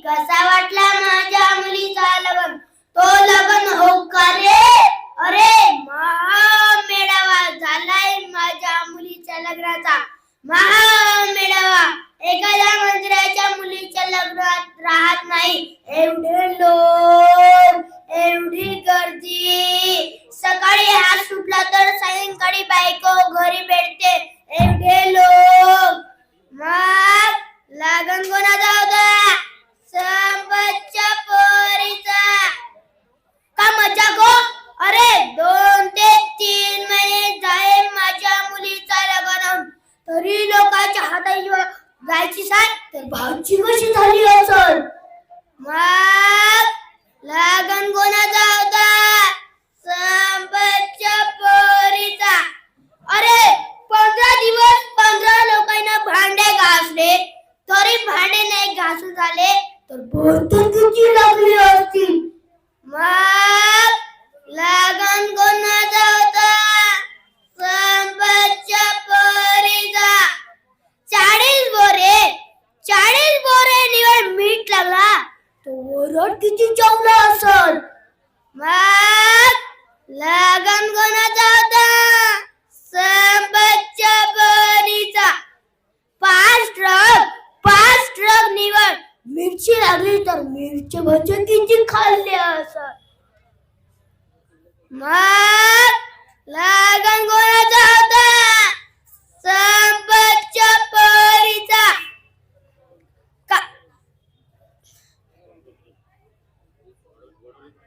कसा वाटला माझ्या मुलीचा लग्न, तो लग्न हो का रे? अरे महामेळावा झालाय माझ्या मुलीच्या लग्नाचा, महामेळावा. एखाद्या मंत्र्याच्या मुलीच्या लग्नात राहत नाही एवढे लोक, एवढी गर्दी. सकाळी हात सुटला तर सायंकाळी बायको घरी भेटते, एवढे लोक. मग लगन कोणाचा होता? संपतच्या पोरीचा. का मजा गो? अरे 2 ते 3 महिने झाले माझ्या मुलीचा लग्न होऊन, तरी लोकांच्या हाताची जायची साथ तर भावची कशी झाली असेल. मग लगन कोणाचा होता? संपतच्या पोरीचा. अरे 15 दिवस 15 लोकांना भांडे घासले, तरी भांडे नाही घासून झाले तर बर्तन किती लागली असतील. मग लगन कोणाचा होता? संपतच्या पोरीचा. 40 बोरे निवड मीठ लागला तो वरड किती चवला असल. मग लगन कोणाचा होता? संपतच्या पोरीचा. 5 ट्रक निवड मिरची लागली तर मिरची भजे किती खाल्ले असं. मग लगन कोणाचा होता? संपतच्या पोरीचा.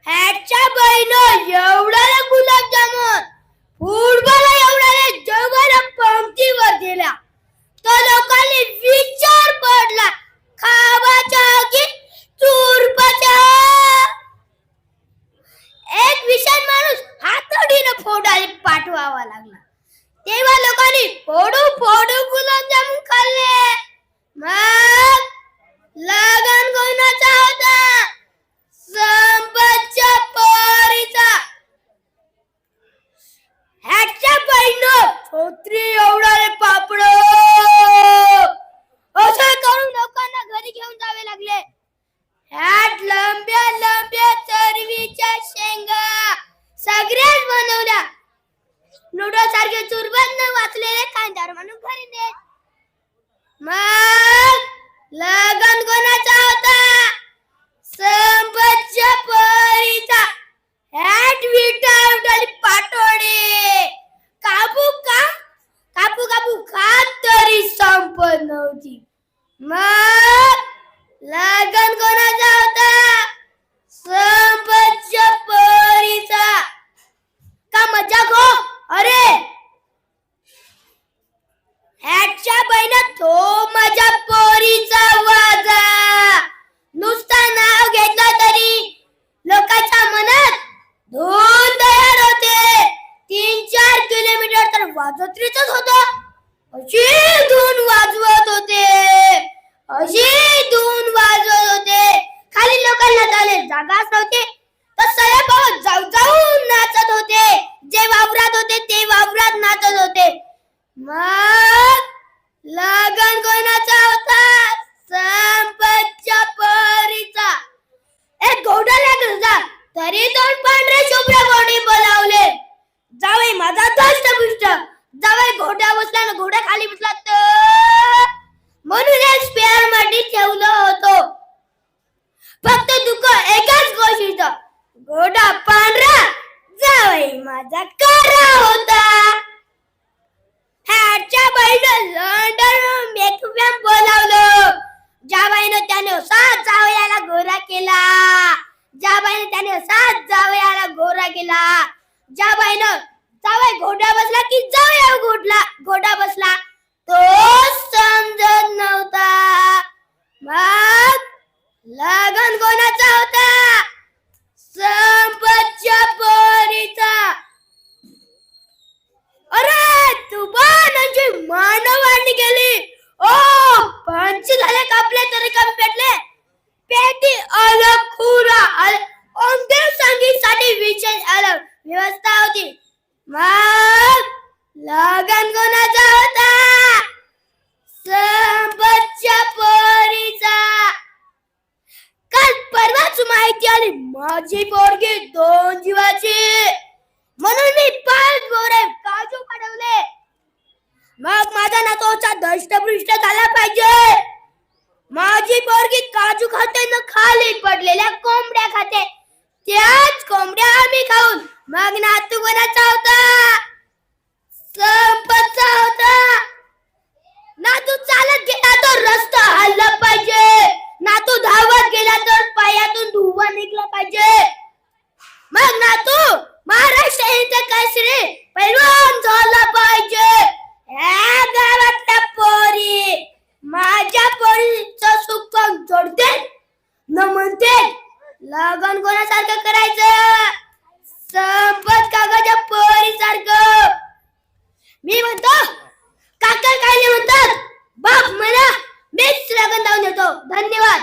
ह्याच्या बहिण एवढ्याला गुलाबजामुन, फुटबॉल एवढ्याला जगाला पंक्तीवर दिला, तर लोकांनी विचार पडला खावाच्या की चुरपाच्या. एक विशाल माणूस हातोडीनं फोडायला पाठवावा लागला, तेव्हा लोकांनी फोडू गुलाबजामुन खाल्ले. मग लगन कोणाचा होता? संपतच्या पोरीचा. ह्याच्या बहिण छोत्री एवढाले पापड असं करून लोकांना घरी घेऊन जावे लागले. ह्यात लंब्या चरवीच्या शेंगा सगळ्याच बनवल्या, नूडल्स सारखे चुरबत न वाचलेले खानदार म्हणून घरी नेत. मग लगन कोणाचा होता? संपतच्या पोरीचा. ह्यात विटा पाटोडे कापू खात तरी संपत नव्हती. मग लगन कोणाचा होता? संपतच्या पोरीचा. का मजा गो? अरे ह्याच्या बहिण तो माझ्या पोरीचा वाजा. नुसता नाव घेतलं तरी लोकांच्या मनात धून तयार होते. 3-4 किलोमीटर तर वाजवतच होत. अशी धून वाजवत होते, खाली लोकांना चालेल जागाच नव्हते, तर सगळे पावत जाऊन नाचत होते. जे वावरात होते ते वावरात नाचत होते. मग लगन कोणाचा होता? संपतच्या पोरीचा. एक घोडा लागला जा, तरी 2 पांढरे शुभ्र घोडे बोलावले. जावई माझा दष्टपुष्ट. जावई घोडा बसला ना, घोडा खाली बसला तर म्हणून एक स्पेअर मध्ये ठेवलं होतं. फक्त दुःख एकाच गोष्टीचं, घोडा पांढरा, जावई माझा काळा होता. ह्याच्या बहिण लंडन मेकअप बोलावलं. जावईनं त्याने 7 जावयाला गोरा केला. जावई घोडा बसला की जावया घोडा बसला, तो समजत नव्हता. मग लगन कोणाचा होता? संपतच्या पोरीचा. अरे तू म्हणजे मानवाणी गेली. ओ 5 झाले कापले तरी कमी पेटले. पेटी अलग खुरा ओमदेव संगीतसाठी विशेष अलग व्यवस्था होती. मग लगन कोणाचा होता? संपतच्या पोरीचा. मग माझा नातूचा दष्टपृष्ट झाला पाहिजे. माझी पोरगी काजू खाते न खाली पडलेल्या कोंबड्या खाते. त्याच कोंबड्या आम्ही खाऊन मग नातू कोणाचा होता? संपतचा होता. नातू चालत गेला तर रस्ता हल्ला पाहिजे. नातू धावत गेला तर पायातून धुवा निघला पाहिजे. मग नातू महाराष्ट्राचा केसरी पैलवान झाला पाहिजे. या गावातल्या पोरी माझ्या पोरीचं सुख जोडते न म्हणते लग्न कोणासारखं करायचं? संपत काकाच्या पोरी सारखं. मी म्हणतो काका काय नाही म्हणतात बाप म्हणा मीच लग्न लावून देतो. धन्यवाद.